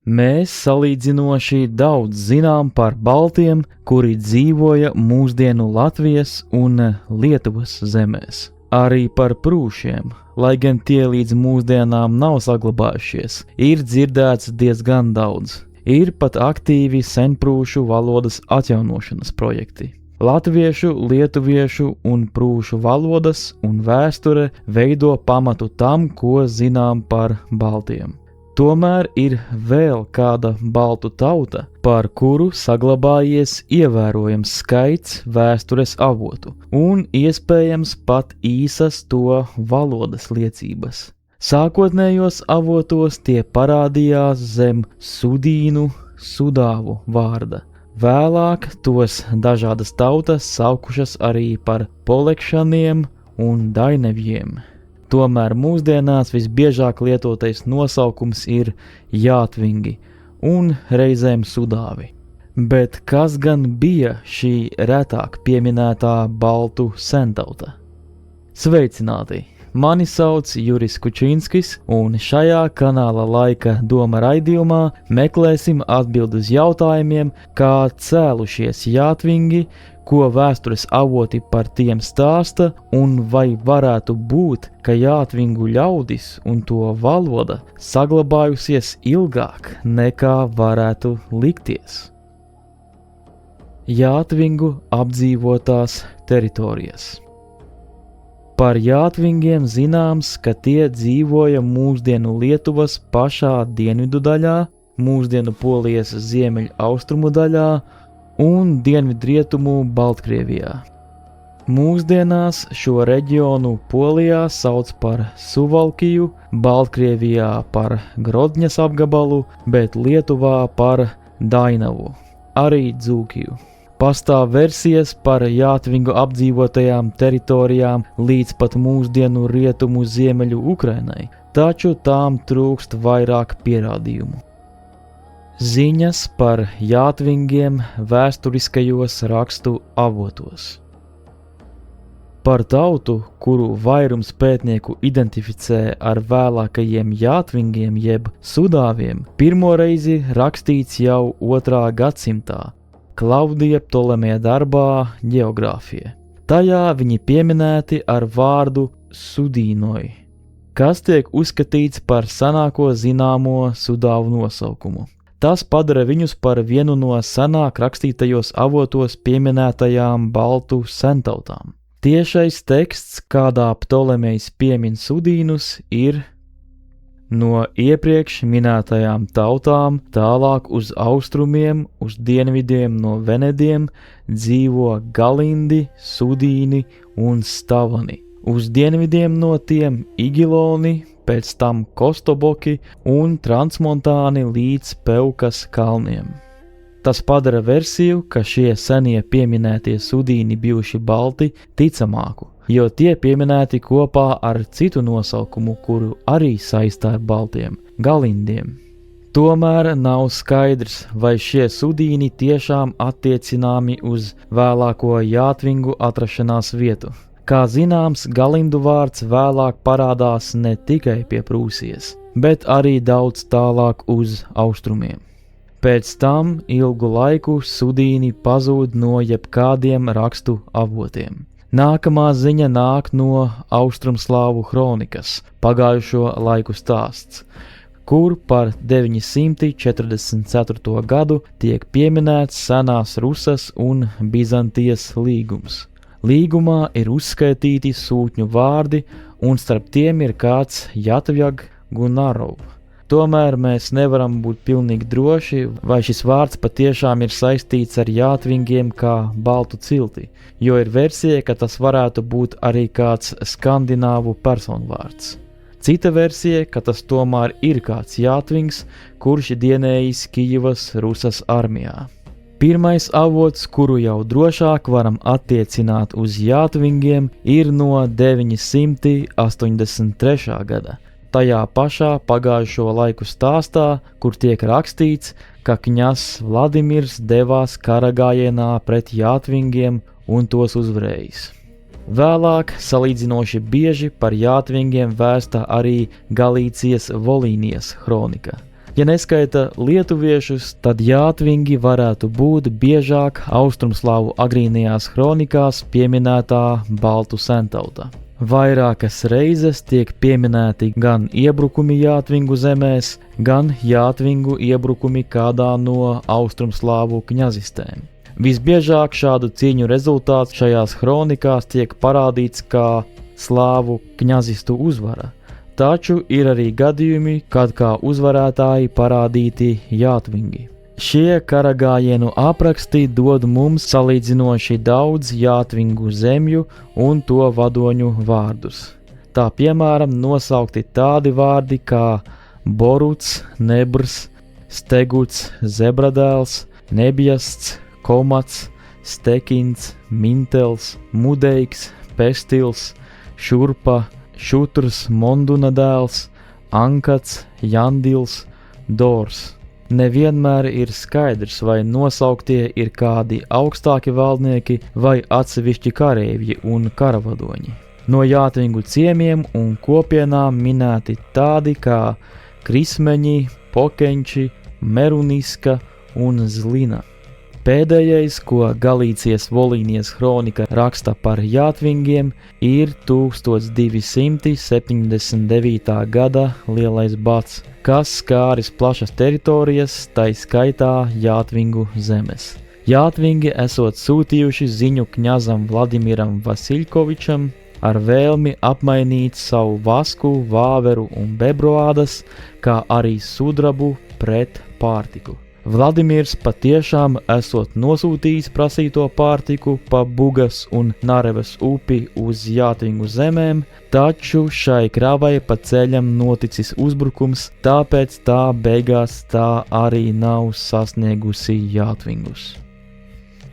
Mēs salīdzinoši daudz zinām par baltiem, kuri dzīvoja mūsdienu Latvijas un Lietuvas zemēs. Arī par prūšiem, lai gan tie līdz mūsdienām nav saglabājušies, ir dzirdēts diezgan daudz. Ir pat aktīvi senprūšu valodas atjaunošanas projekti. Latviešu, lietuviešu un prūšu valodas un vēsture veido pamatu tam, ko zinām par baltiem. Tomēr ir vēl kāda baltu tauta, par kuru saglabājies ievērojams skaits vēstures avotu un iespējams pat īsas to valodas liecības. Sākotnējos avotos tie parādījās zem sudīnu, sudāvu vārda. Vēlāk tos dažādas tautas saukušas arī par polekšaniem un dainevjiem. Tomēr mūsdienās visbiežāk lietotais nosaukums ir jātvingi un reizēm sudāvi. Bet kas gan bija šī retāk pieminētā baltu sentauta? Sveicināti! Mani sauc Juris Kučinskis, un šajā kanāla Laika doma raidījumā meklēsim atbildi uz jautājumiem, kā cēlušies jātvingi, ko vēstures avoti par tiem stāsta, un vai varētu būt, ka jātvingu ļaudis un to valoda saglabājusies ilgāk nekā varētu likties. Jātvingu apdzīvotās teritorijas. Par jātvingiem zināms, ka tie dzīvoja mūsdienu Lietuvas pašā dienvidu daļā, mūsdienu Polijas ziemeļaustrumu daļā un dienvidrietumu Baltkrievijā. Mūsdienās šo reģionu Polijā sauc par Suvalkiju, Baltkrievijā par Grodņas apgabalu, bet Lietuvā par Dainavu, arī Dzūkiju. Pastāv versijas par jātvingu apdzīvotajām teritorijām līdz pat mūsdienu rietumu ziemeļu Ukrainai, taču tām trūkst vairāk pierādījumu. Ziņas par jātvingiem vēsturiskajos rakstu avotos. Par tautu, kuru vairums pētnieku identificē ar vēlākajiem jātvingiem jeb sudāviem, pirmo reizi rakstīts jau 2. gadsimtā. Klaudija Ptolemēja darbā Ģeogrāfija. Tajā viņi pieminēti ar vārdu sudīnoj, kas tiek uzskatīts par senāko zināmo sudāvu nosaukumu. Tas padara viņus par vienu no senāk rakstītajos avotos pieminētajām baltu sentautām. Tiešais teksts, kādā Ptolemejs piemin sudīnus, ir no iepriekš minētajām tautām tālāk uz austrumiem, uz dienvidiem no Venediem dzīvo galindi, sudīni un stavani. Uz dienvidiem no tiem igiloni, pēc tam kostoboki un transmontāni līdz Peukas kalniem. Tas padara versiju, ka šie senie pieminētie sudīni bijuši balti ticamāku, jo tie pieminēti kopā ar citu nosaukumu, kuru arī saistā ar baltiem – galindiem. Tomēr nav skaidrs, vai šie sudīni tiešām attiecināmi uz vēlāko jātvingu atrašanās vietu. Kā zināms, galindu vārds vēlāk parādās ne tikai pie Prūsijas, bet arī daudz tālāk uz austrumiem. Pēc tam ilgu laiku sudīni pazūd no jebkādiem rakstu avotiem. Nākamā ziņa nāk no austrumslāvu kronikas, pagājušo laiku stāsts, kur par 944. gadu tiek pieminēts senās Rusas un Bizantijas līgums. Līgumā ir uzskaitīti sūtņu vārdi, un starp tiem ir kāds Jatvjag Gunarov. Tomēr mēs nevaram būt pilnīgi droši, vai šis vārds patiešām ir saistīts ar jātvingiem kā baltu cilti, jo ir versija, ka tas varētu būt arī kāds skandināvu personvārds. Cita versija, ka tas tomēr ir kāds jātvings, kurš dienējis Kijivas Rusas armijā. Pirmais avots, kuru jau drošāk varam attiecināt uz jātvingiem, ir no 983. gada. Tajā pašā pagājušo laiku stāstā, kur tiek rakstīts, ka kņazs Vladimirs devās karagājienā pret jātvingiem un tos uzvarējis. Vēlāk salīdzinoši bieži par jātvingiem vēsta arī Galīcijas Volīnijas kronika. Ja neskaita lietuviešus, tad jātvingi varētu būt biežāk austrumslāvu agrīnajās kronikās pieminētā baltu sentauta. Vairākas reizes tiek pieminēti gan iebrukumi jātvingu zemēs, gan jātvingu iebrukumi kādā no austrumslāvu kņazistēm. Visbiežāk šādu cīņu rezultāts šajās kronikās tiek parādīts kā slāvu kņazistu uzvara, taču ir arī gadījumi, kad kā uzvarētāji parādīti jātvingi. Šie karagājienu apraksti dod mums salīdzinoši daudz jātvingu zemju un to vadoņu vārdus. Tā piemēram nosaukti tādi vārdi kā Boruts, Nebrs, Steguts, Zebradēls, Nebjasts, Komats, Stekins, Mintels, Mudeiks, Pestils, Šurpa, Šutrs, Monduna dēls, Ankats, Jandils, Dors. Nevienmēr ir skaidrs, vai nosauktie ir kādi augstāki valdnieki vai atsevišķi kareivji un karavadoņi. No jātvingu ciemiem un kopienām minēti tādi kā Krismeņi, Pokeņči, Meruniska un Zlina. Pēdējais, ko Galīcijas Volīnijas kronika raksta par jātvingiem, ir 1279. gada Lielais bats, kas skāris plašas teritorijas, tai skaitā jātvingu zemes. Jātvingi esot sūtījuši ziņu kņazam Vladimiram Vasiļkovičam ar vēlmi apmainīt savu vasku, vāveru un bebroādas, kā arī sudrabu pret pārtiku. Vladimirs patiešām esot nosūtījis prasīto pārtiku pa Bugas un Narevas upi uz jātvingu zemēm, taču šai kravai pa ceļam noticis uzbrukums, tāpēc tā beigās tā arī nav sasniegusi jātvingus.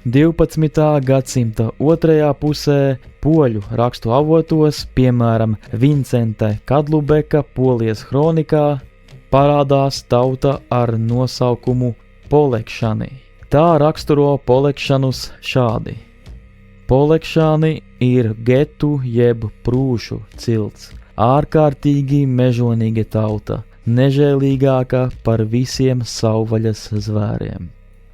12. gadsimta otrajā pusē poļu rakstu avotos, piemēram Vincente Kadlubeka Polijas kronikā, parādās tauta ar nosaukumu Polekšani. Tā raksturo Polekšanus šādi. Polekšani ir getu jeb prūšu cilts, ārkārtīgi mežonīga tauta, nežēlīgāka par visiem savvaļas zvēriem.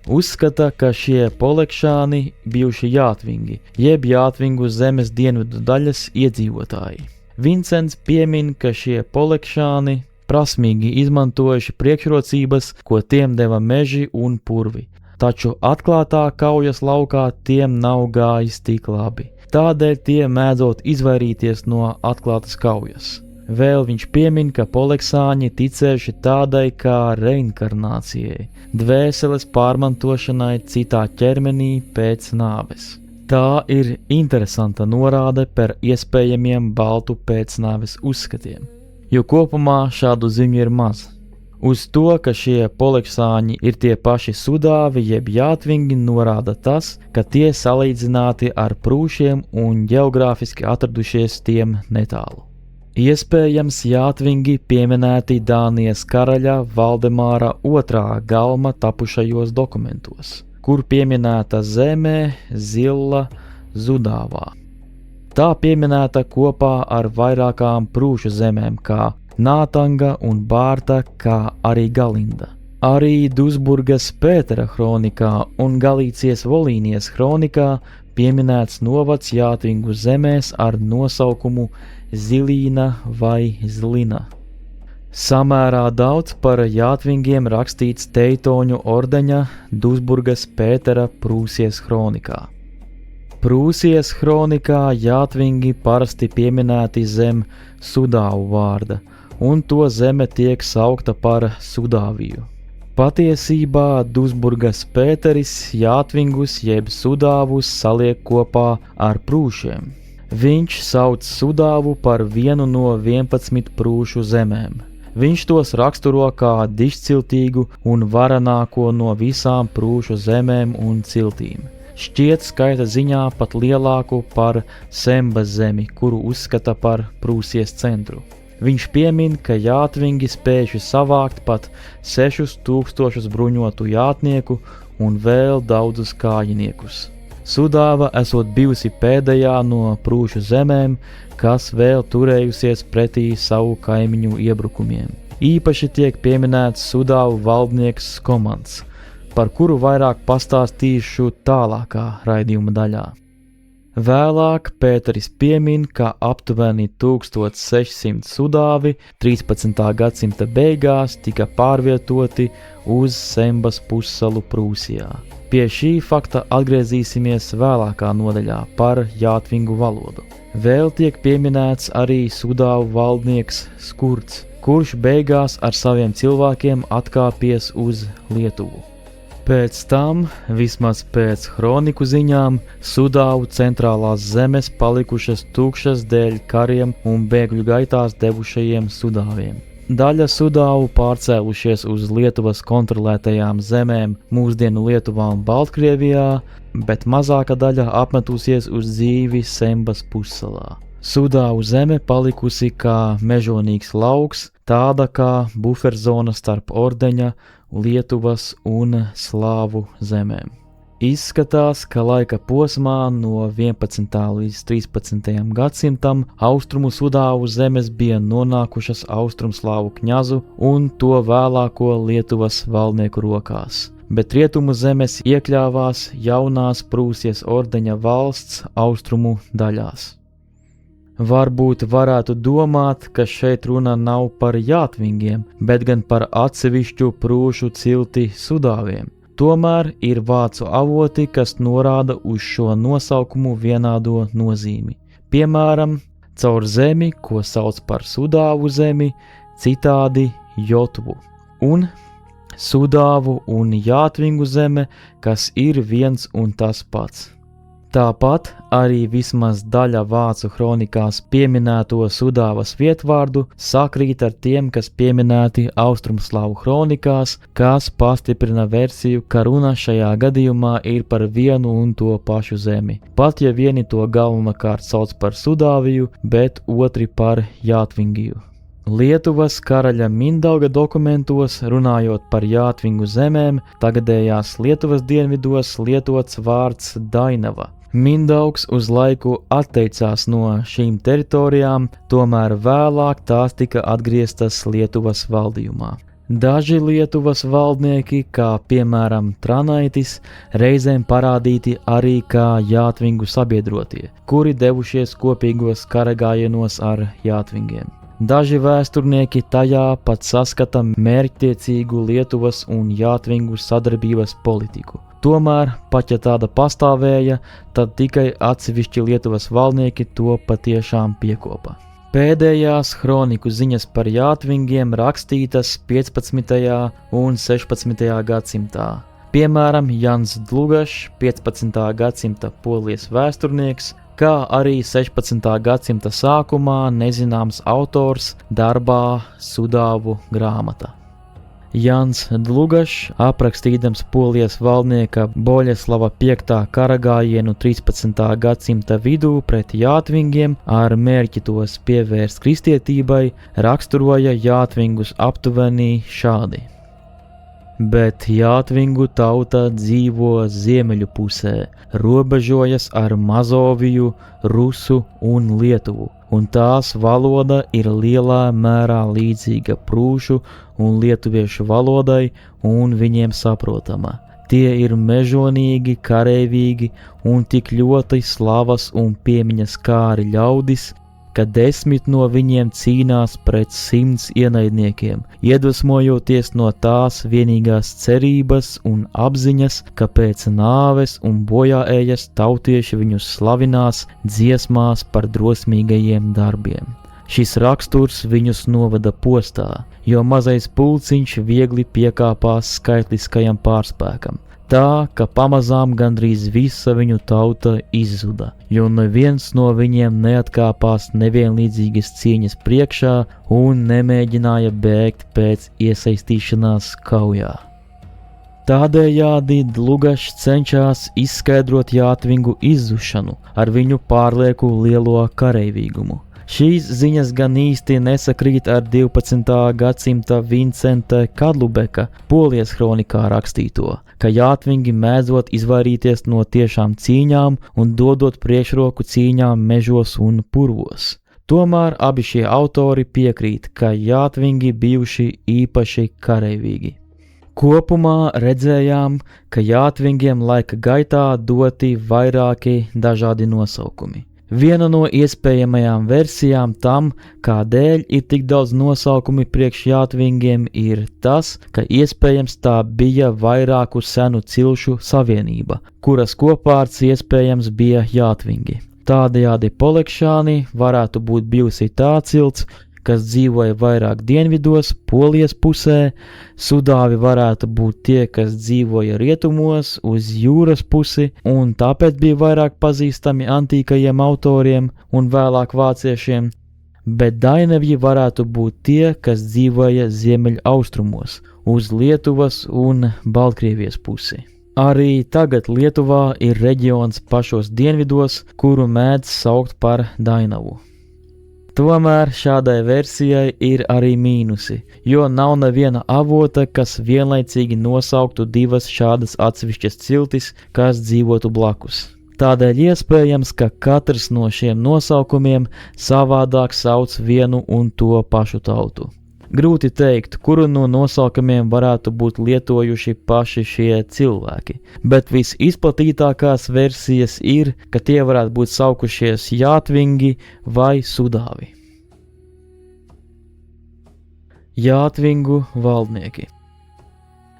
Uzskata, ka šie Polekšāni bijuši jātvingi, jeb jātvingu zemes dienvidu daļas iedzīvotāji. Vincents piemin, ka šie Polekšāni prasmīgi izmantojuši priekšrocības, ko tiem deva meži un purvi, taču atklātā kaujas laukā tiem nav gājis tik labi. Tādēļ tie mēdzot izvairīties no atklātas kaujas. Vēl viņš piemin, ka poleksāņi ticējuši tādai kā reinkarnācijai, dvēseles pārmantošanai citā ķermenī pēc nāves. Tā ir interesanta norāde par iespējamiem baltu pēcnāves uzskatiem, jo kopumā šādu ziņu ir maz. Uz to, ka šie poleksāņi ir tie paši sudāvi jeb jātvingi, norāda tas, ka tie salīdzināti ar prūšiem un ģeogrāfiski atradušies tiem netālu. Iespējams, jātvingi pieminēti Dānijas karaļa Valdemāra II galma tapušajos dokumentos, kur pieminēta zeme Zilla Zudāvā. Tā pieminēta kopā ar vairākām prūšu zemēm kā Nātanga un Bārta, kā arī Galinda. Arī Dusburgas Pētera kronikā un Galīcijas Volīnijas kronikā pieminēts novads jātvingu zemēs ar nosaukumu Zilīna vai Zlina. Samērā daudz par jātvingiem rakstīts Teitoņu ordeņa Dusburgas Pētera Prūsijas kronikā. Prūsijas kronikā jātvingi parasti pieminēti zem Sudāvu vārda, un to zeme tiek saukta par Sudāviju. Patiesībā Dusburgas Pēteris jātvingus jeb Sudāvus saliek kopā ar prūšiem. Viņš sauc Sudāvu par vienu no 11 prūšu zemēm. Viņš tos raksturo kā dišciltīgu un varenāko no visām prūšu zemēm un ciltīm. Šķiet skaita ziņā pat lielāku par Sembas zemi, kuru uzskata par Prūsijas centru. Viņš piemin, ka jātvingi spējuši savākt pat 6000 bruņotu jātnieku un vēl daudzus kājiniekus. Sudāva esot bijusi pēdējā no prūšu zemēm, kas vēl turējusies pretī savu kaimiņu iebrukumiem. Īpaši tiek pieminēts Sudāvu valdnieks Skomants, par kuru vairāk pastāstīšu tālākā raidījuma daļā. Vēlāk Pēteris piemin, ka aptuveni 1600 sudāvi 13. gadsimta beigās tika pārvietoti uz Sembas pussalu Prūsijā. Pie šī fakta atgriezīsimies vēlākā nodaļā par jātvingu valodu. Vēl tiek pieminēts arī sudāvu valdnieks Skurts, kurš beigās ar saviem cilvēkiem atkāpies uz Lietuvu. Pēc tam, vismaz pēc hroniku ziņām, Sudāvu centrālās zemes palikušas tukšas dēļ kariem un bēgļu gaitās devušajiem sudāviem. Daļa sudāvu pārcēlušies uz Lietuvas kontrolētajām zemēm mūsdienu Lietuvā un Baltkrievijā, bet mazāka daļa apmetusies uz dzīvi Sembas pussalā. Sudāvu zeme palikusi kā mežonīgs lauks, tāda kā buferzona starp Ordeņa, Lietuvas un Slāvu zemēm. Izskatās, ka laika posmā no 11. līdz 13. gadsimtam austrumu Sudāvu zemes bija nonākušas austrumslāvu kņazu un to vēlāko Lietuvas valdnieku rokās, bet rietumu zemes iekļāvās jaunās Prūsijas Ordeņa valsts austrumu daļās. Varbūt varētu domāt, ka šeit runa nav par jātvingiem, bet gan par atsevišķu prūšu cilti sudāviem. Tomēr ir vācu avoti, kas norāda uz šo nosaukumu vienādo nozīmi. Piemēram, caur zemi, ko sauc par Sudāvu zemi, citādi Jotvu, un Sudāvu un jātvingu zeme, kas ir viens un tas pats. Tāpat arī vismaz daļa vācu kronikās pieminēto Sudāvas vietvārdu sakrīt ar tiem, kas pieminēti austrumslāvu kronikās, kas pastiprina versiju, ka runa šajā gadījumā ir par vienu un to pašu zemi. Pat ja vieni to galvenokārt sauc par Sudāviju, bet otri par Jātvingiju. Lietuvas karaļa Mindauga dokumentos, runājot par jātvingu zemēm, tagadējās Lietuvas dienvidos lietots vārds Dainava. Mindaugs uz laiku atteicās no šīm teritorijām, tomēr vēlāk tās tika atgrieztas Lietuvas valdījumā. Daži Lietuvas valdnieki, kā piemēram Tranaitis, reizēm parādīti arī kā jātvingu sabiedrotie, kuri devušies kopīgos karagājienos ar jātvingiem. Daži vēsturnieki tajā pat saskata mērķtiecīgu Lietuvas un jātvingu sadarbības politiku. Tomēr, pat ja tāda pastāvēja, tad tikai atsevišķi Lietuvas valdnieki to patiešām piekopa. Pēdējās hroniku ziņas par jātvingiem rakstītas 15. un 16. gadsimtā. Piemēram, Jans Dlugašs, 15. gadsimta polijas vēsturnieks, kā arī 16. gadsimta sākumā nezināms autors darbā Sudāvu grāmata. Jans Dlugašs, aprakstīdams polijas valdnieka Boļeslava V karagājienu 13. gadsimta vidū pret jātvingiem ar mērķi tos pievērst kristietībai, raksturoja jātvingus aptuveni šādi. Bet jātvingu tauta dzīvo ziemeļu pusē, robežojas ar Mazoviju, Rusu un Lietuvu, un tās valoda ir lielā mērā līdzīga prūšu un lietuviešu valodai un viņiem saprotama. Tie ir mežonīgi, kareivīgi un tik ļoti slavas un piemiņas kāri ļaudis, ka 10 no viņiem cīnās pret 100 ienaidniekiem, iedvesmojoties no tās vienīgās cerības un apziņas, ka pēc nāves un bojāējas tautieši viņus slavinās dziesmās par drosmīgajiem darbiem. Šis raksturs viņus novada postā, jo mazais pulciņš viegli piekāpās skaitliskajam pārspēkam. Tā, ka pamazām gandrīz visa viņu tauta izzuda, jo neviens no viņiem neatkāpās nevienlīdzīgas cīņas priekšā un nemēģināja bēgt pēc iesaistīšanās kaujā. Tādējādi Dlugašs cenšas izskaidrot jātvingu izzušanu ar viņu pārlieku lielo kareivīgumu. Šīs ziņas gan īsti nesakrīt ar 12. gadsimta Vincenta Kadlubeka polijas kronikā rakstīto, ka jātvingi mēdzot izvairīties no tiešām cīņām un dodot priekšroku cīņām mežos un purvos. Tomēr abi šie autori piekrīt, ka jātvingi bijuši īpaši kareivīgi. Kopumā redzējām, ka jātvingiem laika gaitā doti vairāki dažādi nosaukumi. Viena no iespējamajām versijām tam, kādēļ ir tik daudz nosaukumi priekš jātvingiem, ir tas, ka iespējams tā bija vairāku senu cilšu savienība, kuras kopārds iespējams bija jātvingi. Tādējādi Polekšāni varētu būt bijusi tā cilts, kas dzīvoja vairāk dienvidos, Polijas pusē, Sudāvi varētu būt tie, kas dzīvoja rietumos, uz jūras pusi, un tāpēc bija vairāk pazīstami antīkajiem autoriem un vēlāk vāciešiem, bet Dainavji varētu būt tie, kas dzīvoja ziemeļaustrumos, uz Lietuvas un Baltkrievijas pusi. Arī tagad Lietuvā ir reģions pašos dienvidos, kuru mēdz saukt par Dainavu. Tomēr šādai versijai ir arī mīnusi, jo nav neviena avota, kas vienlaicīgi nosauktu divas šādas atsevišķas ciltis, kas dzīvotu blakus. Tādēļ iespējams, ka katrs no šiem nosaukumiem savādāk sauc vienu un to pašu tautu. Grūti teikt, kuru no nosaukumiem varētu būt lietojuši paši šie cilvēki, bet visizplatītākās versijas ir, ka tie varētu būt saukušies jātvingi vai sudāvi. Jātvingu valdnieki.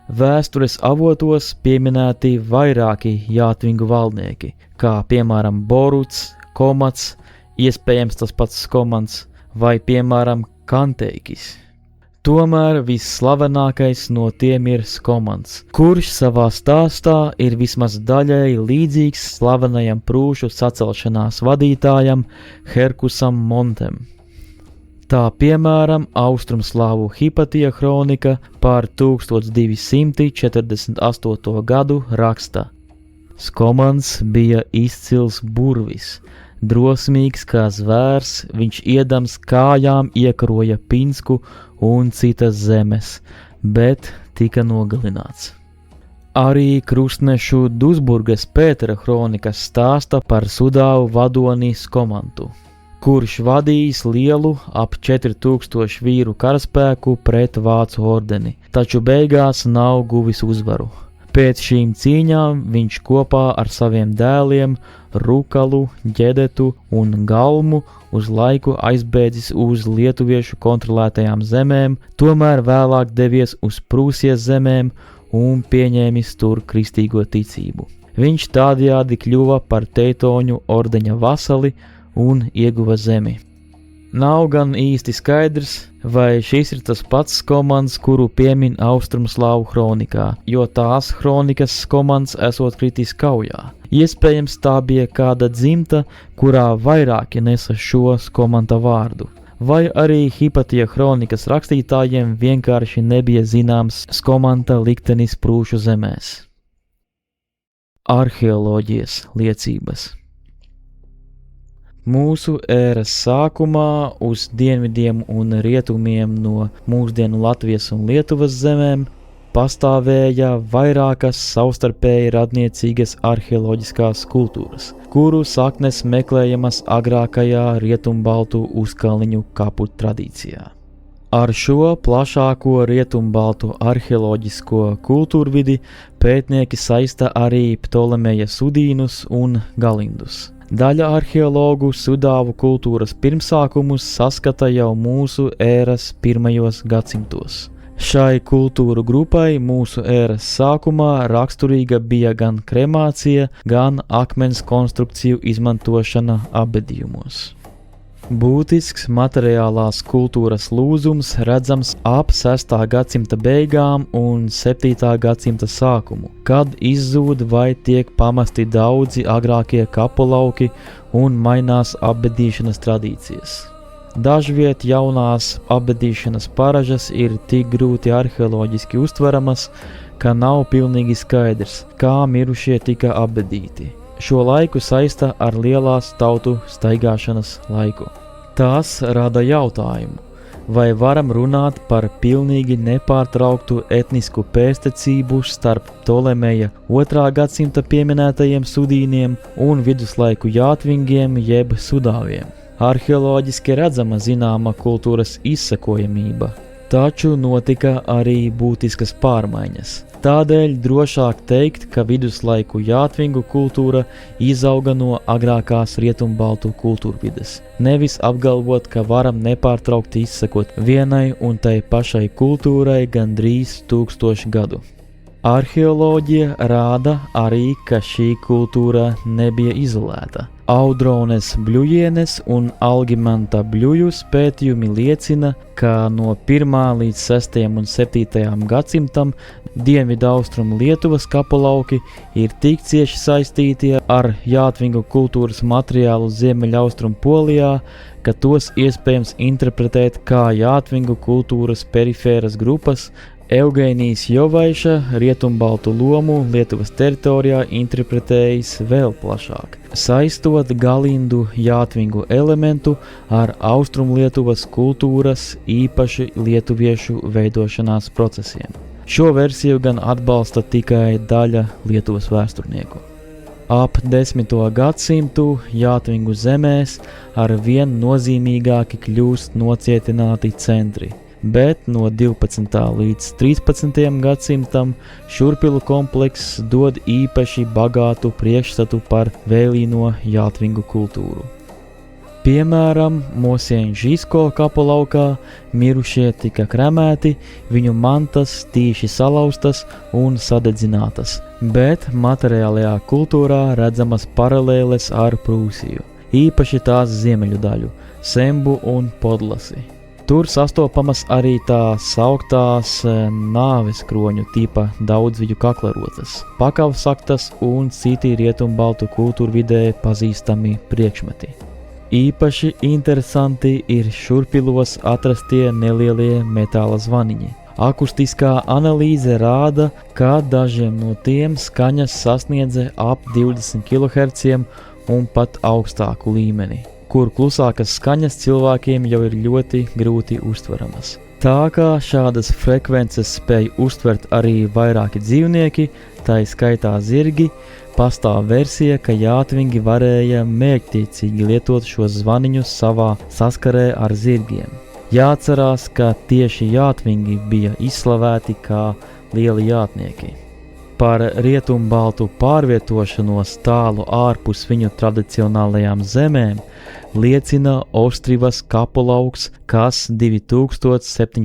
Vēstures avotos pieminēti vairāki jātvingu valdnieki, kā piemēram Boruts, Komats, iespējams tas pats Skomans, vai piemēram Kanteikis. Tomēr visslavenākais no tiem ir Skomans, kurš savā stāstā ir vismaz daļēji līdzīgs slavenajam prūšu sacelšanās vadītājam Herkusam Montem. Tā piemēram Austrumslāvu Hipatija kronika par 1248. gadu raksta: Skomans bija izcils burvis, drosmīgs kā zvērs, viņš iedams kājām iekaroja Pinsku un citas zemes, bet tika nogalināts. Arī krustnešu Dusburgas Pētera kronikas stāsta par sudāvu vadoni Skomantu, kurš vadījis lielu ap 4000 vīru karaspēku pret vācu ordeni, taču beigās nav guvis uzvaru. Pēc šīm cīņām viņš kopā ar saviem dēliem Rukalu, Ģedetu un Galmu uz laiku aizbēdzis uz lietuviešu kontrolētajām zemēm, tomēr vēlāk devies uz Prūsijas zemēm un pieņēmis tur kristīgo ticību. Viņš tādējādi kļuva par Teitoņu ordeņa vasali un ieguva zemi. Nav gan īsti skaidrs, vai šis ir tas pats Skomans, kuru piemin Austrumslāvu kronikā, jo tās kronikas Skomans esot kritis kaujā. Iespējams, tā bija kāda dzimta, kurā vairāki nesa šo Skomanta vārdu. Vai arī Hipatija kronikas rakstītājiem vienkārši nebija zināms Skomanta liktenis Prūšu zemēs. Arheoloģijas liecības. Mūsu ēras sākumā uz dienvidiem un rietumiem no mūsdienu Latvijas un Lietuvas zemēm pastāvēja vairākas savstarpēji radniecīgas arheoloģiskās kultūras, kuru saknes meklējamas agrākajā rietumbaltu uzkalniņu kapu tradīcijā. Ar šo plašāko rietumbaltu arheoloģisko kultūrvidi pētnieki saista arī Ptolemeja Sudīnus un Galindus. Daļa arheologu sudāvu kultūras pirmsākumus saskata jau mūsu ēras pirmajos gadsimtos. Šai kultūru grupai mūsu ēras sākumā raksturīga bija gan kremācija, gan akmens konstrukciju izmantošana apbedījumos. Būtisks materiālās kultūras lūzums redzams ap 6. gadsimta beigām un 7. gadsimta sākumu, kad izzūd vai tiek pamesti daudzi agrākie kapulauki un mainās apbedīšanas tradīcijas. Dažviet jaunās apbedīšanas paražas ir tik grūti arheoloģiski uztveramas, ka nav pilnīgi skaidrs, kā mirušie tika apbedīti. Šo laiku saista ar lielās tautu staigāšanas laiku. Tas rada jautājumu, vai varam runāt par pilnīgi nepārtrauktu etnisku pēstecību starp Ptolemeja 2. gadsimta pieminētajiem sudīniem un viduslaiku jātvingiem jeb sudāviem. arheoloģiski redzama zināma kultūras izsekojamība, taču notika arī būtiskas pārmaiņas. Tādēļ drošāk teikt, ka viduslaiku jātvingu kultūra izauga no agrākās rietumbaltu kultūrvides. Nevis apgalvot, ka varam nepārtraukti izsekot vienai un tai pašai kultūrai gandrīz 1000 gadu. Arheoloģija rāda arī, ka šī kultūra nebija izolēta. Audrones Bļujienes un Algimanta Bļuju pētījumi liecina, ka no 1. līdz 6. un 7. gadsimtam dienvidaustrumu Lietuvas kapulauki ir tik cieši saistīti ar jātvingu kultūras materiālu ziemeļaustrumu Polijā, ka tos iespējams interpretēt kā jātvingu kultūras perifēras grupas. Eugēnijs Jovaiša rietumbaltu lomu Lietuvas teritorijā interpretējis vēl plašāk, saistot galindu jātvingu elementu ar Austrumlietuvas kultūras, īpaši lietuviešu veidošanās procesiem. Šo versiju gan atbalsta tikai daļa Lietuvas vēsturnieku. Ap 10. gadsimtu jātvingu zemēs ar vien nozīmīgāki kļūst nocietināti centri. Bet no 12. līdz 13. gadsimtam Šurpilu komplekss dod īpaši bagātu priekšstatu par vēlīno jātvingu kultūru. Piemēram, Mosieņžisko kapulaukā mirušie tika kremēti, viņu mantas tīši salauztas un sadedzinātas, bet materiālajā kultūrā redzamas paralēles ar Prūsiju, īpaši tās ziemeļu daļu, Sembu un Podlasi. Tur sastopamas arī tā sauktās nāveskroņu tipa daudzviļu kaklarotas, pakavsaktas un citi rietumbaltu kultūrvidē pazīstami priekšmeti. Īpaši interesanti ir Šurpilos atrastie nelielie metāla zvaniņi. Akustiskā analīze rāda, ka dažiem no tiem skaņas sasniedza ap 20 kHz un pat augstāku līmeni, kur klusākas skaņas cilvēkiem jau ir ļoti grūti uztveramas. Tā kā šādas frekvences spēj uztvert arī vairāki dzīvnieki, tai skaitā zirgi, pastāv versija, ka jātvingi varēja mērķtiecīgi lietot šos zvaniņus savā saskarē ar zirgiem. Jāatcerās, ka tieši jātvingi bija izslavēti kā lieli jātnieki. Par rietumbaltu pārvietošanos tālu ārpus viņu tradicionālajām zemēm liecina Ostrivas kapulauks, kas 2017.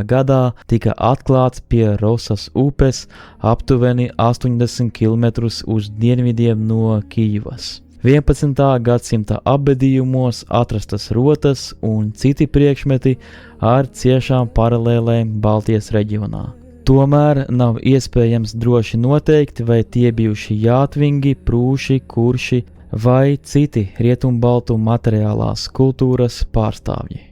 gadā tika atklāts pie Rosas upes aptuveni 80 km uz dienvidiem no Kijivas. 11. gadsimta apbedījumos atrastas rotas un citi priekšmeti ar ciešām paralēlēm Baltijas reģionā. Tomēr nav iespējams droši noteikt, vai tie bijuši jātvingi, prūši, kurši vai citi rietumbaltu materiālās kultūras pārstāvji.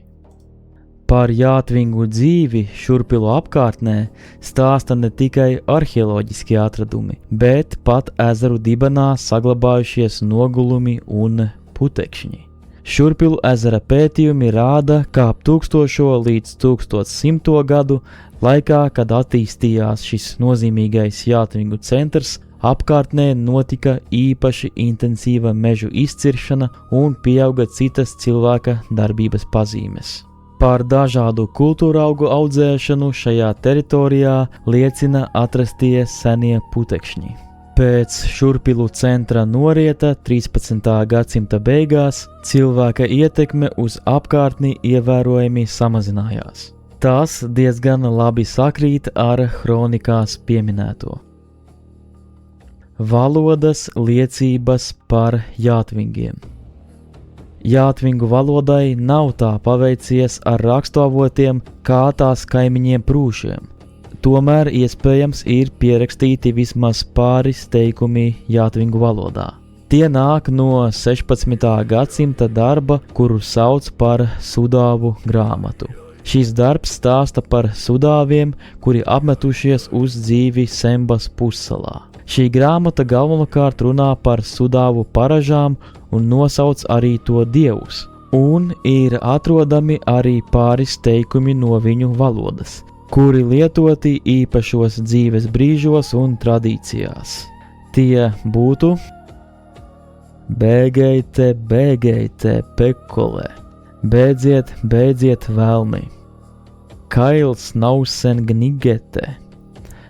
Par jātvingu dzīvi Šurpilu apkārtnē stāsta ne tikai arheoloģiskie atradumi, bet pat ezeru dibenā saglabājušies nogulumi un putekšņi. Šurpilu ezera pētījumi rāda, ka ap 1000 līdz 1100 gadu laikā, kad attīstījās šis nozīmīgais jātvingu centrs, apkārtnē notika īpaši intensīva mežu izciršana un pieauga citas cilvēka darbības pazīmes. Par dažādu kultūraugu audzēšanu šajā teritorijā liecina atrastie senie putekšņi. Pēc Šurpilu centra norieta 13. gadsimta beigās cilvēka ietekme uz apkārtni ievērojami samazinājās. Tas diezgan labi sakrīt ar kronikās pieminēto. Valodas liecības par jātvingiem. Jātvingu valodai nav tā paveicies ar rakstuavotiem kā tās kaimiņiem prūšiem. Tomēr iespējams ir pierakstīti vismaz pāris teikumi jātvingu valodā. Tie nāk no 16. gadsimta darba, kuru sauc par Sudāvu grāmatu. Šis darbs stāsta par sudāviem, kuri apmetušies uz dzīvi Sembas pussalā. Šī grāmata galvenokārt runā par sudāvu paražām un nosauc arī to dievus, un ir atrodami arī pāris teikumi no viņu valodas, kuri lietoti īpašos dzīves brīžos un tradīcijās. Tie būtu: Bēgeite, bēgeite, pekolē, bēdziet, bēdziet vēlmi. Kails nausen gnigete,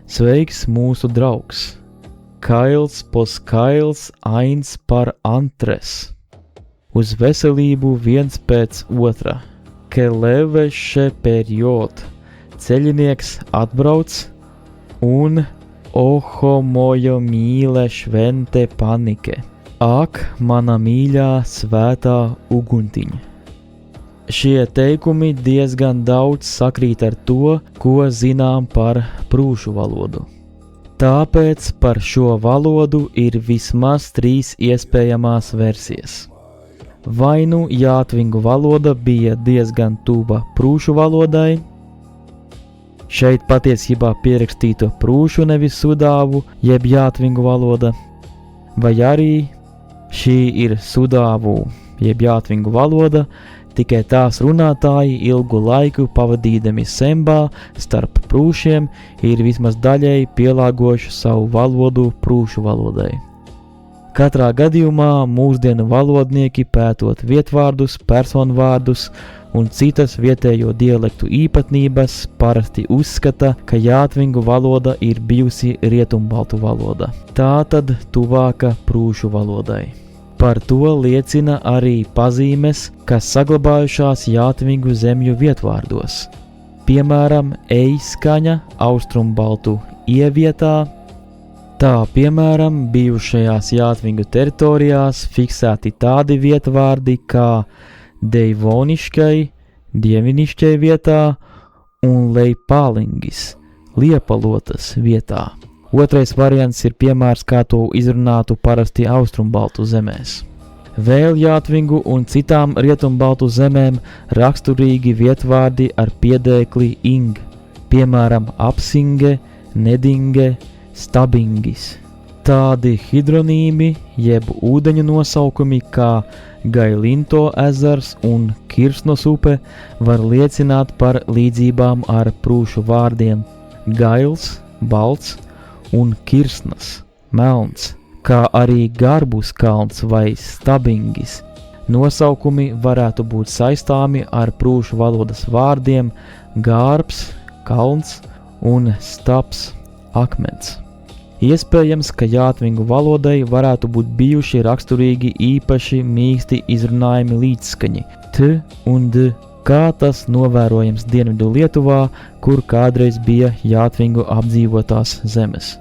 sveiks mūsu draugs. Kails pos kails ains par antres. Uz veselību viens pēc otra. Keleveše period, ceļinieks atbrauc un oho mojo mīle švente panike. Ak, mana mīļā svētā uguntiņa. Šie teikumi diezgan daudz sakrīt ar to, ko zinām par prūšu valodu. Tāpēc par šo valodu ir vismaz 3 iespējamās versijas. Vai nu jātvingu valoda bija diezgan tuva prūšu valodai, šeit patiesībā pierakstīto prūšu nevis sudāvu, jeb jātvingu valoda, vai arī šī ir sudāvu, jeb jātvingu valoda, tikai tās runātāji ilgu laiku pavadīdami Sembā starp prūšiem ir vismaz daļēji pielāgojuši savu valodu prūšu valodai. Katrā gadījumā mūsdienu valodnieki pētot vietvārdus, personvārdus un citas vietējo dialektu īpatnības parasti uzskata, ka jātvingu valoda ir bijusi rietumbaltu valoda, tātad tuvāka prūšu valodai. Par to liecina arī pazīmes, kas saglabājušās jātvingu zemju vietvārdos. Piemēram, ej-skaņa austrumbaltu ievietā, tā piemēram bijušajās jātvingu teritorijās fiksēti tādi vietvārdi kā deivoniškai, dievinišķai vietā un leipālingis, liepalotas vietā. Otrais variants ir piemērs, kā to izrunātu parasti austrumbaltu zemēs. Vēl jātvingu un citām rietumbaltu zemēm raksturīgi vietvārdi ar piedēkli ing, piemēram apsinge, nedinge, stabingis. Tādi hidronīmi jeb ūdeņu nosaukumi kā Gailinto ezers un Kirsnos upe var liecināt par līdzībām ar prūšu vārdiem gails, balts un Kirsnas, melns, kā arī Garbus kalns vai Stabingis. Nosaukumi varētu būt saistāmi ar prūšu valodas vārdiem gārbs, kalns un stabs, akmens. Iespējams, ka jātvingu valodai varētu būt bijuši raksturīgi īpaši mīksti izrunājumi līdzskaņi t un d, kā tas novērojams Dienvidu Lietuvā, kur kādreiz bija jātvingu apdzīvotās zemes.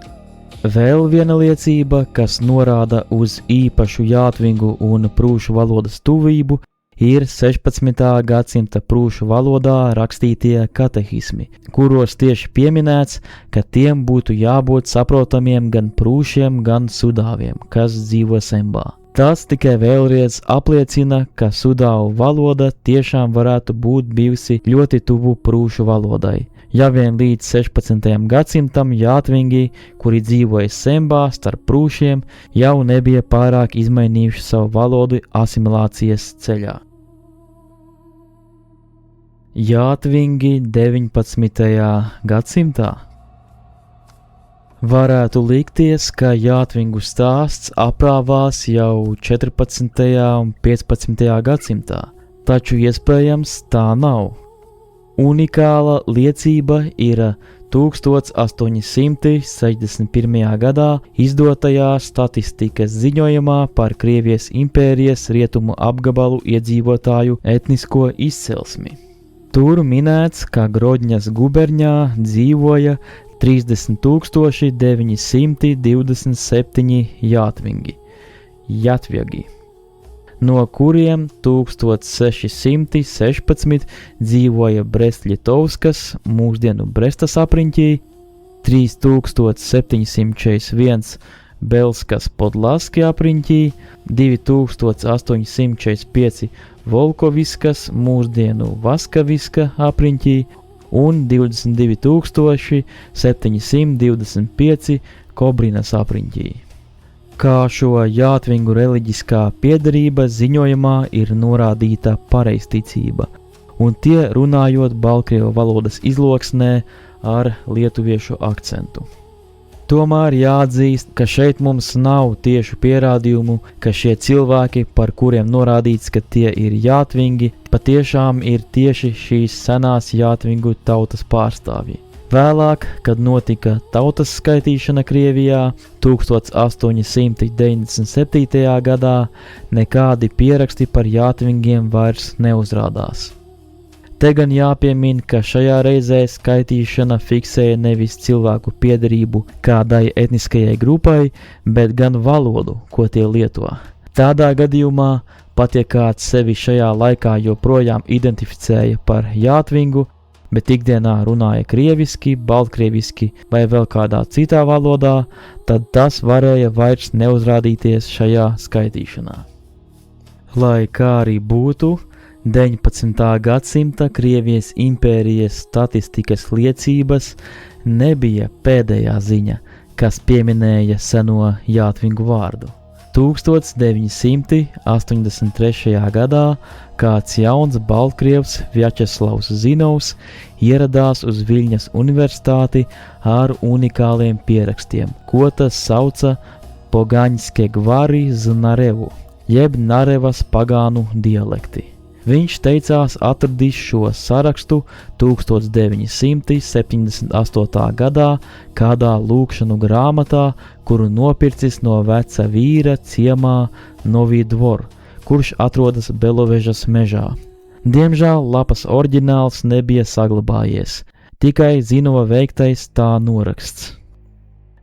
Vēl viena liecība, kas norāda uz īpašu jātvingu un prūšu valodas tuvību, ir 16. gadsimta prūšu valodā rakstītie katehismi, kuros tieši pieminēts, ka tiem būtu jābūt saprotamiem gan prūšiem, gan sudāviem, kas dzīvo Sembā. Tas tikai vēlreiz apliecina, ka sudāvu valoda tiešām varētu būt bijusi ļoti tuvu prūšu valodai. Ja vien līdz 16. gadsimtam jātvingi, kuri dzīvoja Sembā starp prūšiem, jau nebija pārāk izmainījuši savu valodu asimilācijas ceļā. Jātvingi 19. gadsimtā. Varētu likties, ka jātvingu stāsts aprāvās jau 14. un 15. gadsimtā, taču iespējams tā nav. Unikāla liecība ir 1861. gadā izdotajā statistikas ziņojumā par Krievijas impērijas rietumu apgabalu iedzīvotāju etnisko izcelsmi. Tur minēts, ka Grodņas guberņā dzīvoja 30,927 jātvingi, no kuriem 1616 dzīvoja Brest-Litovskas, mūsdienu Brestas apriņķī, 3741 Belskas Podlaski apriņķī, 2845 Volkoviskas, mūsdienu Vaskaviska apriņķī un 22,725 Kobrinas apriņķī. Kā šo jātvingu reliģiskā piederība ziņojumā ir norādīta pareizticība, un tie runājot baltkrievu valodas izloksnē ar lietuviešu akcentu. Tomēr jāatzīst, ka šeit mums nav tiešu pierādījumu, ka šie cilvēki, par kuriem norādīts, ka tie ir jātvingi, patiešām ir tieši šīs senās jātvingu tautas pārstāvji. Vēlāk, kad notika tautas skaitīšana Krievijā 1897. gadā, nekādi pieraksti par jātvingiem vairs neuzrādās. Te gan jāpiemin, ka šajā reizē skaitīšana fiksēja nevis cilvēku piederību kādai etniskajai grupai, bet gan valodu, ko tie lieto. Tādā gadījumā, pat ja kāds sevi šajā laikā joprojām identificēja par jātvingu, bet ikdienā runāja krieviski, baltkrieviski vai vēl kādā citā valodā, tad tas varēja vairs neuzrādīties šajā skaitīšanā. Lai kā arī būtu, 19. gadsimta Krievijas impērijas statistikas liecības nebija pēdējā ziņa, kas pieminēja seno jātvingu vārdu. 1983. gadā kāds jauns baltkrievs Vjačeslavs Zinovs ieradās uz Viļņas universitāti ar unikāliem pierakstiem, ko tas sauca Pogaņskie gvari z Narevu, jeb Narevas pagānu dialekti. Viņš teicās atradis šo sarakstu 1978. gadā kādā lūkšanu grāmatā, kuru nopircis no veca vīra ciemā Novī Dvor, kurš atrodas Belovežas mežā. Diemžēl lapas oriģināls nebija saglabājies, tikai Zinova veiktais tā noraksts.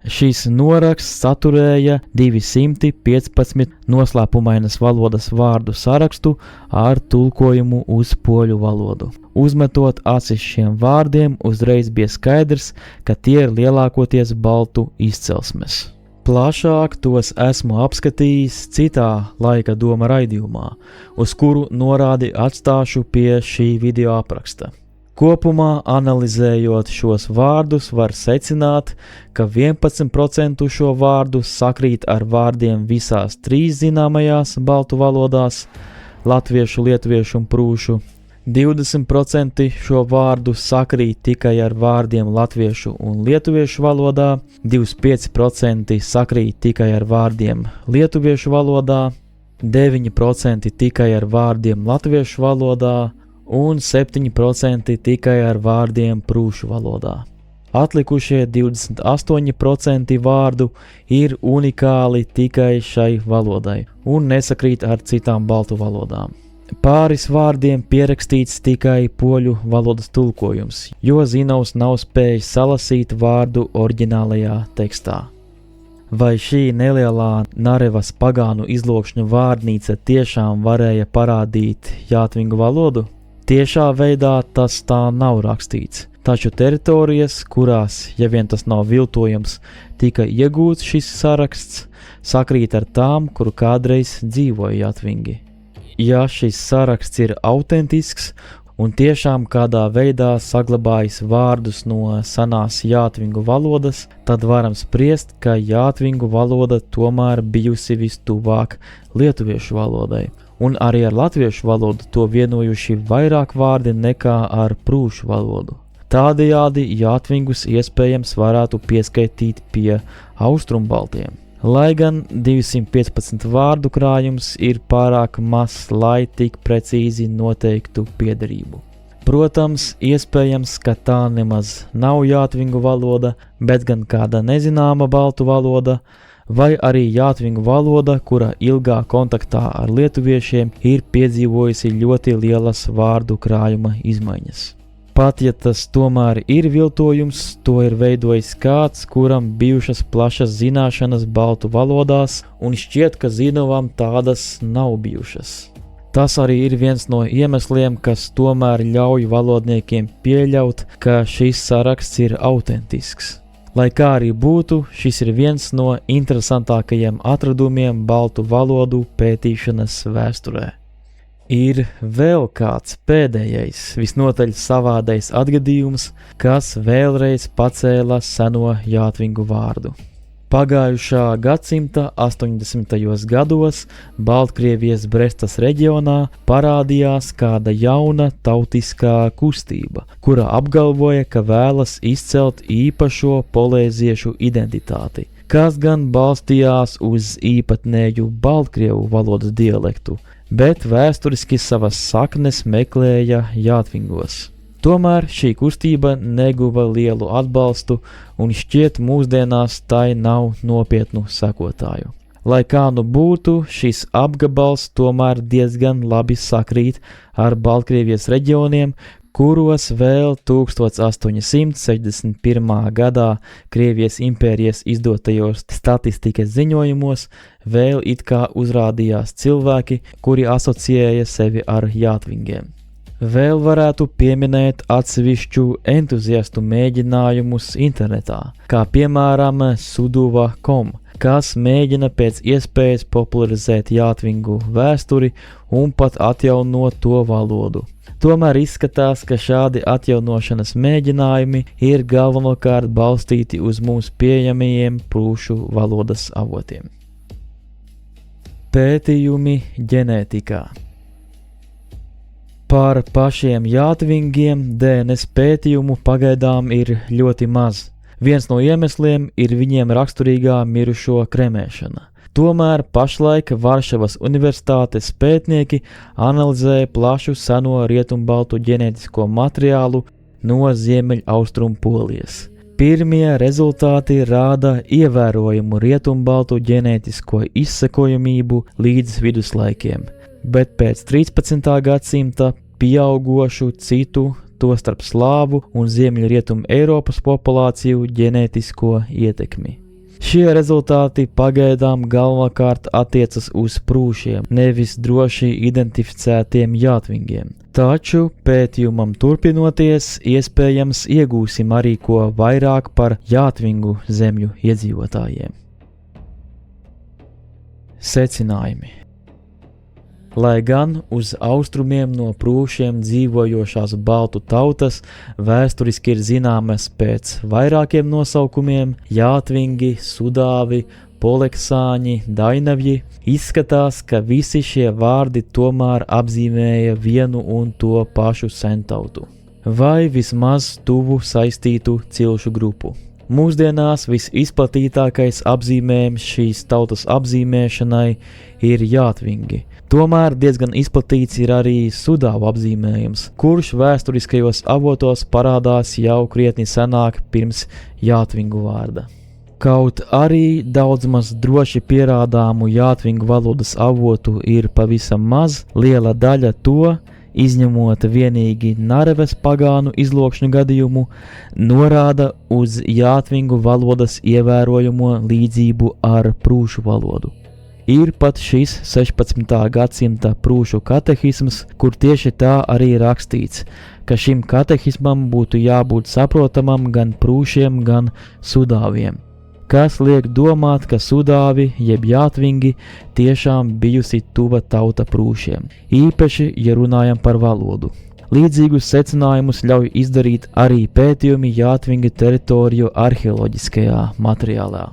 Šīs noraksts saturēja 215 noslēpumainas valodas vārdu sarakstu ar tulkojumu uz poļu valodu. Uzmetot acis šiem vārdiem, uzreiz bija skaidrs, ka tie ir lielākoties baltu izcelsmes. Plašāk tos esmu apskatījis citā laika doma raidījumā, uz kuru norādi atstāšu pie šī video apraksta. Kopumā, analizējot šos vārdus, var secināt, ka 11% šo vārdu sakrīt ar vārdiem visās trīs zināmajās baltu valodās – latviešu, lietuviešu un prūšu, 20% šo vārdu sakrīt tikai ar vārdiem latviešu un lietuviešu valodā, 25% sakrīt tikai ar vārdiem lietuviešu valodā, 9% tikai ar vārdiem latviešu valodā, un 7% tikai ar vārdiem prūšu valodā. Atlikušie 28% vārdu ir unikāli tikai šai valodai un nesakrīt ar citām baltu valodām. Pāris vārdiem pierakstīts tikai poļu valodas tulkojums, jo Zinovs nav spējis salasīt vārdu oriģinālajā tekstā. Vai šī nelielā Narevas pagānu izlokšņu vārnīca tiešām varēja parādīt jātvingu valodu? Tiešā veidā tas tā nav rakstīts, taču teritorijas, kurās, ja vien tas nav viltojums, tika iegūts šis saraksts, sakrīt ar tām, kuru kādreiz dzīvoja jātvingi. Ja šis saraksts ir autentisks un tiešām kādā veidā saglabājis vārdus no senās jātvingu valodas, tad varam spriest, ka jātvingu valoda tomēr bijusi vistuvāk lietuviešu valodai. Un arī ar latviešu valodu to vienojuši vairāk vārdi nekā ar prūšu valodu. Tādējādi jātvingus iespējams varētu pieskaitīt pie austrumbaltiem, lai gan 215 vārdu krājums ir pārāk mazs, lai tik precīzi noteiktu piederību. Protams, iespējams, ka tā nemaz nav jātvingu valoda, bet gan kāda nezināma baltu valoda, vai arī jātvingu valoda, kura ilgā kontaktā ar lietuviešiem ir piedzīvojusi ļoti lielas vārdu krājuma izmaiņas. Pat ja tas tomēr ir viltojums, to ir veidojis kāds, kuram bijušas plašas zināšanas baltu valodās, un šķiet, ka Zinovam tādas nav bijušas. Tas arī ir viens no iemesliem, kas tomēr ļauj valodniekiem pieļaut, ka šis saraksts ir autentisks. Lai kā arī būtu, šis ir viens no interesantākajiem atradumiem baltu valodu pētīšanas vēsturē. Ir vēl kāds pēdējais, visnotaļ savādais atgadījums, kas vēlreiz pacēla seno jātvingu vārdu. Pagājušā gadsimta 80. gados Baltkrievijas Brestas reģionā parādījās kāda jauna tautiskā kustība, kura apgalvoja, ka vēlas izcelt īpašo polēziešu identitāti, kas gan balstījās uz īpatnēju baltkrievu valodas dialektu, bet vēsturiski savas saknes meklēja Jātvingos. Tomēr šī kustība neguva lielu atbalstu un šķiet mūsdienās tai nav nopietnu sekotāju. Lai kā nu būtu, šis apgabals tomēr diezgan labi sakrīt ar Baltkrievijas reģioniem, kuros vēl 1861. gadā Krievijas impērijas izdotajos statistikas ziņojumos vēl it kā uzrādījās cilvēki, kuri asociēja sevi ar Jātvingiem. Vēl varētu pieminēt atsevišķu entuziastu mēģinājumus internetā, kā piemēram Suduva.com, kas mēģina pēc iespējas popularizēt Jātvingu vēsturi un pat atjaunot to valodu. Tomēr izskatās, ka šādi atjaunošanas mēģinājumi ir galvenokārt balstīti uz mums pieejamajiem prūšu valodas avotiem. Pētījumi ģenētikā. Par pašiem Jātvingiem DNS pētījumu pagaidām ir ļoti maz. Viens no iemesliem ir viņiem raksturīgā mirušo kremēšana. Tomēr pašlaik Varšavas universitātes pētnieki analizē plašu seno rietumbaltu ģenētisko materiālu no Ziemeļaustrumu Polijas. Pirmie rezultāti rāda ievērojumu rietumbaltu ģenētisko izsekojamību līdz viduslaikiem, bet pēc 13. gadsimta pieaugošu citu, tostarp slāvu un ziemeļrietumu Eiropas populāciju ģenētisko ietekmi. Šie rezultāti pagaidām galvenokārt attiecas uz prūšiem, nevis droši identificētiem Jātvingiem. Taču pētījumam turpinoties, iespējams iegūsim arī ko vairāk par Jātvingu zemju iedzīvotājiem. Secinājumi. Lai gan uz austrumiem no prūšiem dzīvojošās baltu tautas vēsturiski ir zināmas pēc vairākiem nosaukumiem – Jātvingi, Sudāvi, Poleksāņi, Dainavji, izskatās, ka visi šie vārdi tomēr apzīmēja vienu un to pašu sentautu, vai vismaz tuvu saistītu cilšu grupu. Mūsdienās visizplatītākais apzīmējums šīs tautas apzīmēšanai ir Jātvingi. Tomēr diezgan izplatīts ir arī Sudāvu apzīmējums, kurš vēsturiskajos avotos parādās jau krietni senāk pirms Jātvingu vārda. Kaut arī daudz maz droši pierādāmu Jātvingu valodas avotu ir pavisam maz, liela daļa to, izņemot vienīgi Nareves pagānu izlokšņu gadījumu, norāda uz Jātvingu valodas ievērojamo līdzību ar prūšu valodu. Ir pat šis 16. gadsimta prūšu katehisms, kur tieši tā arī rakstīts, ka šim katehismam būtu jābūt saprotamam gan prūšiem, gan sudāviem, kas liek domāt, ka sudāvi jeb Jātvingi tiešām bijusi tuva tauta prūšiem, īpaši, ja runājam par valodu. Līdzīgus secinājumus ļauj izdarīt arī pētījumi Jātvinga teritoriju arheoloģiskajā materiālā.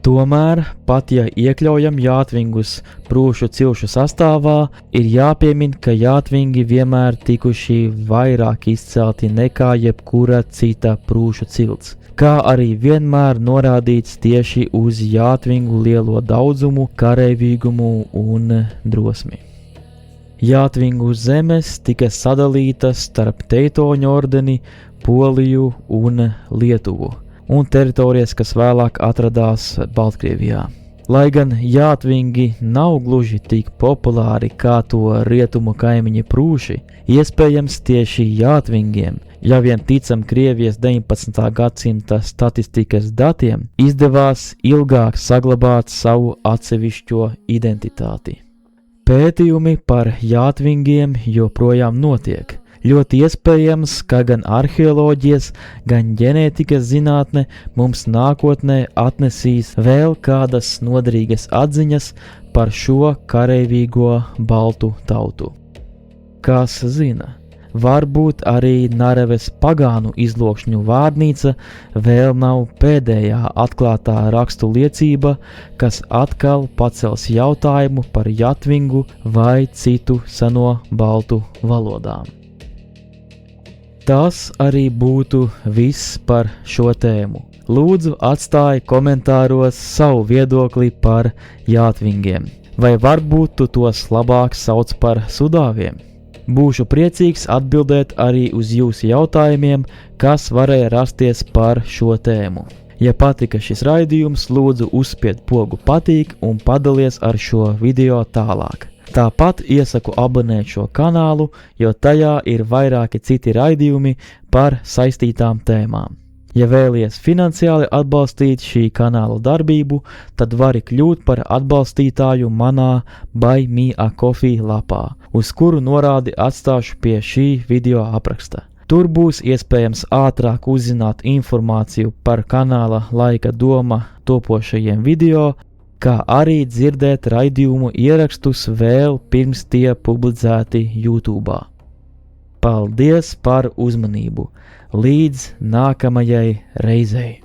Tomēr, pat ja iekļaujam Jātvingus prūšu cilšu sastāvā, ir jāpiemin, ka Jātvingi vienmēr tikuši vairāk izcelti nekā jebkura cita prūšu cilts, kā arī vienmēr norādīts tieši uz Jātvingu lielo daudzumu, kareivīgumu un drosmi. Jātvingu zemes tika sadalītas starp Teitoņu ordeni, Poliju un Lietuvu, un teritorijas, kas vēlāk atradās Baltkrievijā. Lai gan Jātvingi nav gluži tik populāri kā to rietumu kaimiņi prūši, iespējams tieši Jātvingiem, ja vien ticam Krievijas 19. gadsimta statistikas datiem, izdevās ilgāk saglabāt savu atsevišķo identitāti. Pētījumi par Jātvingiem joprojām notiek. Ļoti iespējams, ka gan arheoloģijas, gan ģenētikas zinātne mums nākotnē atnesīs vēl kādas noderīgas atziņas par šo kareivīgo baltu tautu. Kas zina, varbūt arī Nareves pagānu izlokšņu vārnīca vēl nav pēdējā atklātā rakstu liecība, kas atkal pacels jautājumu par jatvingu vai citu seno baltu valodām. Tas arī būtu viss par šo tēmu. Lūdzu, atstāj komentāros savu viedokli par jātvingiem, vai varbūt tu tos labāk sauc par sudāviem. Būšu priecīgs atbildēt arī uz jūsu jautājumiem, kas varēja rasties par šo tēmu. Ja patika šis raidījums, lūdzu uzspied pogu patīk un padalies ar šo video tālāk. Tāpat iesaku abonēt šo kanālu, jo tajā ir vairāki citi raidījumi par saistītām tēmām. Ja vēlies finansiāli atbalstīt šī kanāla darbību, tad vari kļūt par atbalstītāju manā Buy Me a Coffee lapā, uz kuru norādi atstāšu pie šī video apraksta. Tur būs iespējams ātrāk uzzināt informāciju par kanāla Laika doma topošajiem video, kā arī dzirdēt raidījumu ierakstus vēl pirms tie publicēti YouTube. Paldies par uzmanību! Līdz nākamajai reizei!